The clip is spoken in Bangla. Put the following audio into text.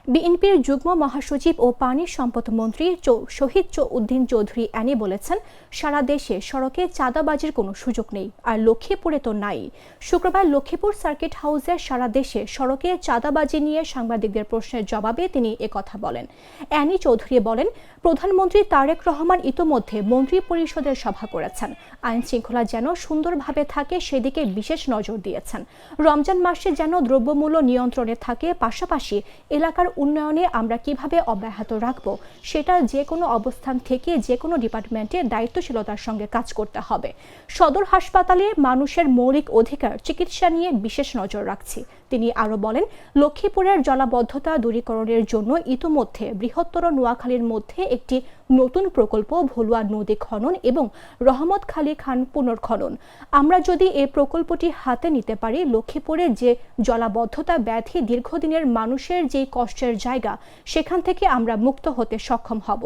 বিএনপির যুগ্ম মহাসচিব ও পানি সম্পদ মন্ত্রী শহীদ উদ্দিন চৌধুরী অ্যানি বলেছেন, সারা দেশে সড়কে চাঁদাবাজির কোনো সুযোগ নেই, আর লক্ষ্মীপুরে তো নাই। শুক্রবার লক্ষ্মীপুর সার্কিট হাউসের সারা দেশে সড়কে চাঁদাবাজি নিয়ে সাংবাদিকদের প্রশ্নের জবাবে তিনি একথা বলেন। অ্যানি চৌধুরী বলেন, প্রধানমন্ত্রী তারেক রহমান ইতোমধ্যে মন্ত্রী পরিষদের সভা করেছেন, আইন শৃঙ্খলা যেন সুন্দরভাবে থাকে সেদিকে বিশেষ নজর দিয়েছেন। রমজান মাসে যেন দ্রব্যমূল্য নিয়ন্ত্রণে থাকে, পাশাপাশি এলাকার উন্নয়নে আমরা কিভাবে অব্যাহত রাখব সেটা যে কোনো অবস্থান থেকে যে কোনো ডিপার্টমেন্টে দায়িত্বশীলতার সঙ্গে কাজ করতে হবে। সদর হাসপাতালে মানুষের মৌলিক অধিকার চিকিৎসা নিয়ে বিশেষ নজর রাখছি। তিনি আরও বলেন, লক্ষ্মীপুরের জলাবদ্ধতা দূরীকরণের জন্য ইতোমধ্যে বৃহত্তর নোয়াখালীর মধ্যে একটি নতুন প্রকল্প ভলুয়া নদী খনন এবং রহমতখালী খান পুনর্খনন। আমরা যদি এই প্রকল্পটি হাতে নিতে পারি, লক্ষ্মীপুরে যে জলাবদ্ধতা ব্যাধি দীর্ঘদিনের মানুষের যে কষ্টের জায়গা, সেখান থেকে আমরা মুক্ত হতে সক্ষম হব।